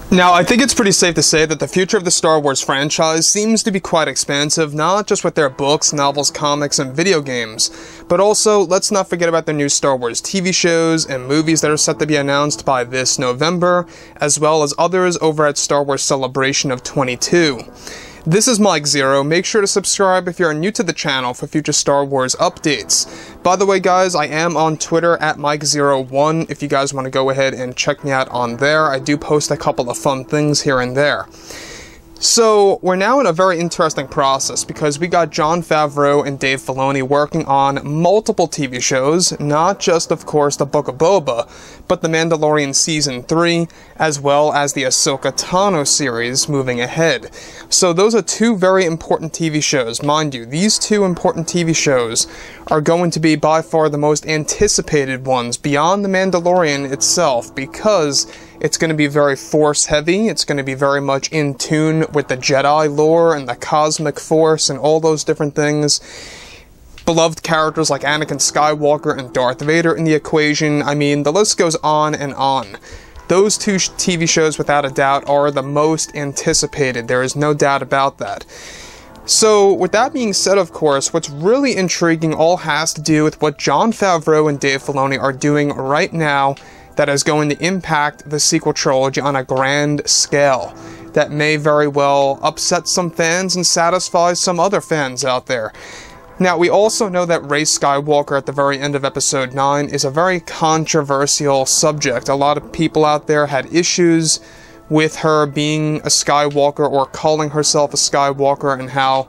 Now, I think it's pretty safe to say that the future of the Star Wars franchise seems to be quite expansive, not just with their books, novels, comics, and video games, but also, let's not forget about the new Star Wars TV shows and movies that are set to be announced by this November, as well as others over at Star Wars Celebration of 22. This is Mike Zero. Make sure to subscribe if you're new to the channel for future Star Wars updates. By the way, guys, I am on Twitter at Mike01 if you guys want to go ahead and check me out on there. I do post a couple of fun things here and there. So, we're now in a very interesting process because we got Jon Favreau and Dave Filoni working on multiple TV shows, not just, of course, the Book of Boba, but The Mandalorian Season 3, as well as the Ahsoka Tano series moving ahead. So those are two very important TV shows. Mind you, these two important TV shows are going to be by far the most anticipated ones beyond The Mandalorian itself because it's going to be very Force-heavy, it's going to be very much in tune with the Jedi lore and the cosmic Force and all those different things. Beloved characters like Anakin Skywalker and Darth Vader in the equation. I mean, the list goes on and on. Those two TV shows, without a doubt, are the most anticipated. There is no doubt about that. So, with that being said, of course, what's really intriguing all has to do with what Jon Favreau and Dave Filoni are doing right now that is going to impact the sequel trilogy on a grand scale. That may very well upset some fans and satisfy some other fans out there. Now, we also know that Rey Skywalker at the very end of Episode 9 is a very controversial subject. A lot of people out there had issues with her being a Skywalker or calling herself a Skywalker, and how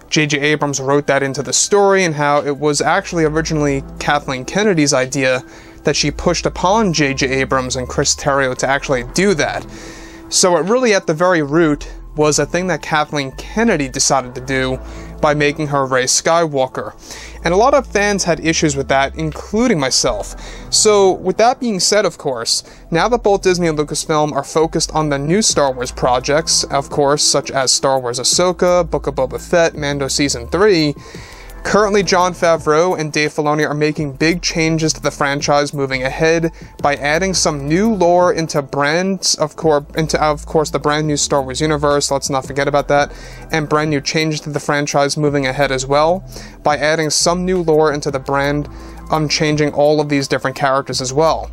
J.J. Abrams wrote that into the story, and how it was actually originally Kathleen Kennedy's idea that she pushed upon J.J. Abrams and Chris Terrio to actually do that. So it really, at the very root, was a thing that Kathleen Kennedy decided to do by making her Rey Skywalker. And a lot of fans had issues with that, including myself. So, with that being said, of course, now that both Disney and Lucasfilm are focused on the new Star Wars projects, of course, such as Star Wars Ahsoka, Book of Boba Fett, Mando Season 3, currently, Jon Favreau and Dave Filoni are making big changes to the franchise moving ahead by adding some new lore into of course, the brand new Star Wars universe, let's not forget about that, and brand new changes to the franchise moving ahead as well, by adding some new lore into the brand, changing all of these different characters as well.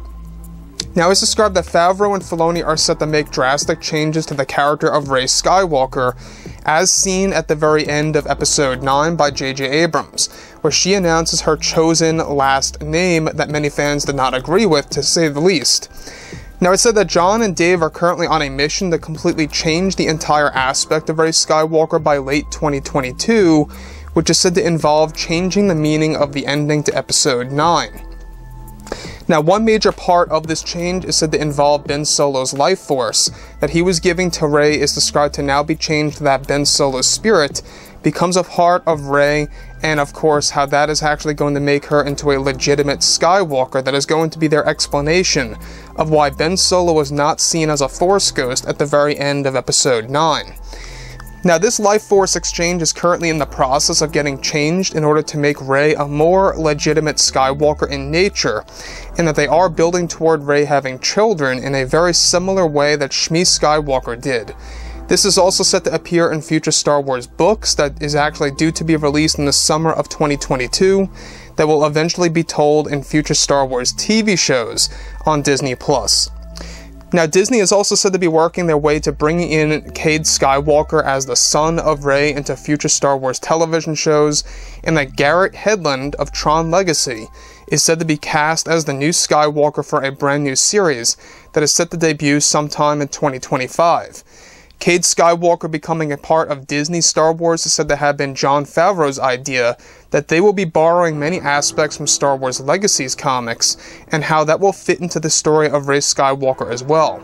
Now, it's described that Favreau and Filoni are set to make drastic changes to the character of Rey Skywalker, as seen at the very end of Episode 9 by J.J. Abrams, where she announces her chosen last name that many fans did not agree with, to say the least. Now, it said that Jon and Dave are currently on a mission to completely change the entire aspect of Rey Skywalker by late 2022, which is said to involve changing the meaning of the ending to Episode 9. Now, one major part of this change is said to involve Ben Solo's life force that he was giving to Rey is described to now be changed to that Ben Solo's spirit becomes a part of Rey, and of course how that is actually going to make her into a legitimate Skywalker. That is going to be their explanation of why Ben Solo was not seen as a Force ghost at the very end of Episode 9. Now, this life force exchange is currently in the process of getting changed in order to make Rey a more legitimate Skywalker in nature, and that they are building toward Rey having children in a very similar way that Shmi Skywalker did. This is also set to appear in future Star Wars books that is actually due to be released in the summer of 2022, that will eventually be told in future Star Wars TV shows on Disney+. Now, Disney is also said to be working their way to bringing in Cade Skywalker as the son of Rey into future Star Wars television shows, and that Garrett Hedlund of Tron Legacy is said to be cast as the new Skywalker for a brand new series that is set to debut sometime in 2025. Cade Skywalker becoming a part of Disney Star Wars is said to have been Jon Favreau's idea, that they will be borrowing many aspects from Star Wars Legacy's comics, and how that will fit into the story of Rey Skywalker as well.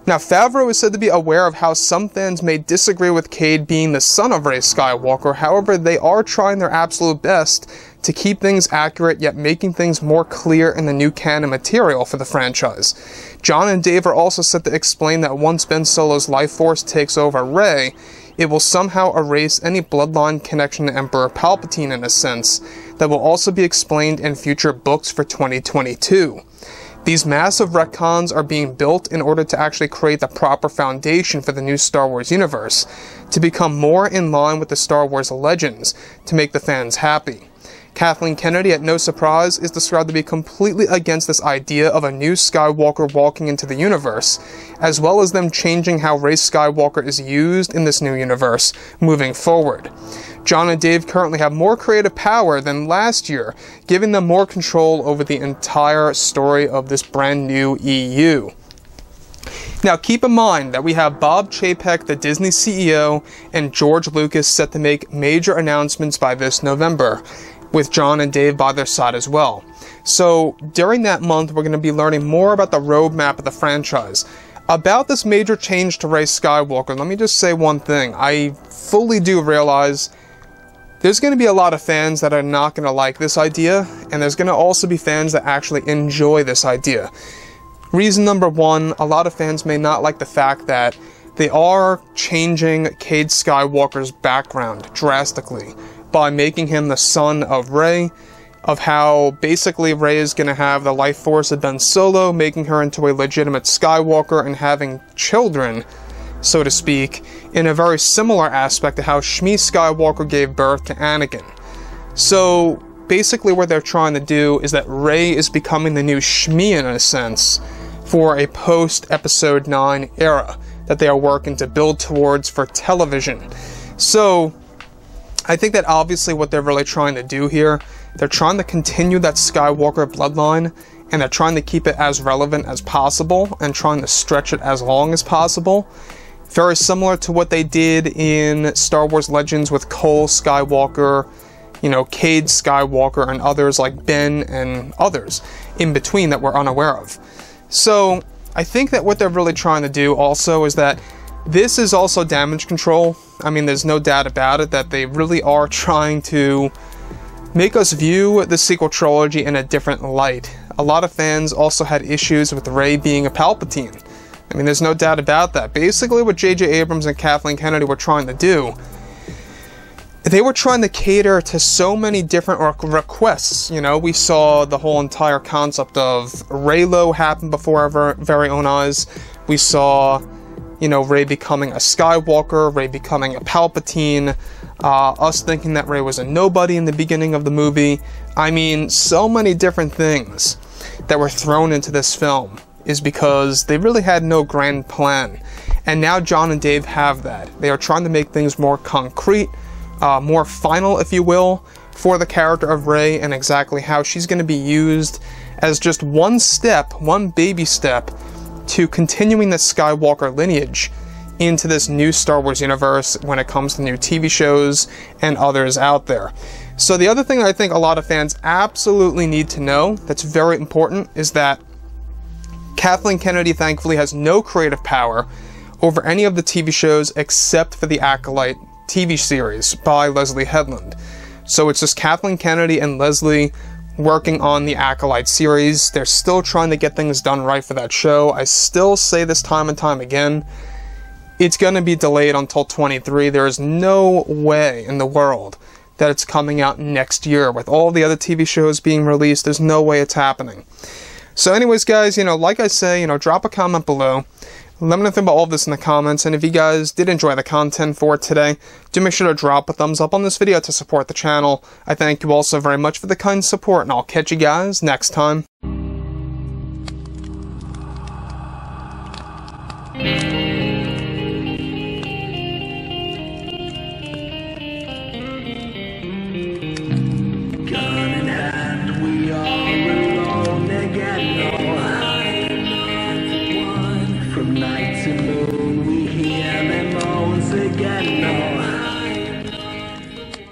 Now, Favreau is said to be aware of how some fans may disagree with Cade being the son of Rey Skywalker. However, they are trying their absolute best to keep things accurate, yet making things more clear in the new canon material for the franchise. Jon and Dave are also set to explain that once Ben Solo's life force takes over Rey, it will somehow erase any bloodline connection to Emperor Palpatine in a sense, that will also be explained in future books for 2022. These massive retcons are being built in order to actually create the proper foundation for the new Star Wars universe, to become more in line with the Star Wars legends, to make the fans happy. Kathleen Kennedy, at no surprise, is described to be completely against this idea of a new Skywalker walking into the universe, as well as them changing how Rey Skywalker is used in this new universe moving forward. Jon and Dave currently have more creative power than last year, giving them more control over the entire story of this brand new EU. Now keep in mind that we have Bob Chapek, the Disney CEO, and George Lucas set to make major announcements by this November, with Jon and Dave by their side as well. So during that month, we're going to be learning more about the roadmap of the franchise. About this major change to Rey Skywalker, let me just say one thing. I fully do realize there's going to be a lot of fans that are not going to like this idea, and there's going to also be fans that actually enjoy this idea. Reason number one, a lot of fans may not like the fact that they are changing Cade Skywalker's background drastically by making him the son of Rey, of how basically Rey is going to have the life force of Ben Solo, making her into a legitimate Skywalker and having children, so to speak, in a very similar aspect to how Shmi Skywalker gave birth to Anakin. So basically what they're trying to do is that Rey is becoming the new Shmi in a sense for a post-Episode 9 era that they are working to build towards for television. So I think that obviously what they're really trying to do here, they're trying to continue that Skywalker bloodline, and they're trying to keep it as relevant as possible and trying to stretch it as long as possible. Very similar to what they did in Star Wars Legends with Cole Skywalker, you know, Cade Skywalker, and others like Ben and others in between that we're unaware of. So I think that what they're really trying to do also is that this is also damage control. I mean, there's no doubt about it that they really are trying to make us view the sequel trilogy in a different light. A lot of fans also had issues with Rey being a Palpatine. I mean, there's no doubt about that. Basically, what J.J. Abrams and Kathleen Kennedy were trying to do, they were trying to cater to so many different requests. You know, we saw the whole entire concept of Reylo happen before our very own eyes. We saw, you know, Rey becoming a Skywalker, Rey becoming a Palpatine, us thinking that Rey was a nobody in the beginning of the movie. I mean, so many different things that were thrown into this film is because they really had no grand plan. And now Jon and Dave have that. They are trying to make things more concrete, more final, if you will, for the character of Rey and exactly how she's going to be used as just one step, one baby step, to continuing the Skywalker lineage into this new Star Wars universe when it comes to new TV shows and others out there. So the other thing I think a lot of fans absolutely need to know that's very important is that Kathleen Kennedy thankfully has no creative power over any of the TV shows except for the Acolyte TV series by Leslie Headland. So it's just Kathleen Kennedy and Leslie working on the Acolyte series. They're still trying to get things done right for that show. I still say this time and time again, it's going to be delayed until 23. There is no way in the world that it's coming out next year. With all the other TV shows being released, there's no way it's happening. So anyways, guys, you know, like I say, you know, drop a comment below. Let me know about all of this in the comments, and if you guys did enjoy the content for today, do make sure to drop a thumbs up on this video to support the channel. I thank you all so very much for the kind support, and I'll catch you guys next time.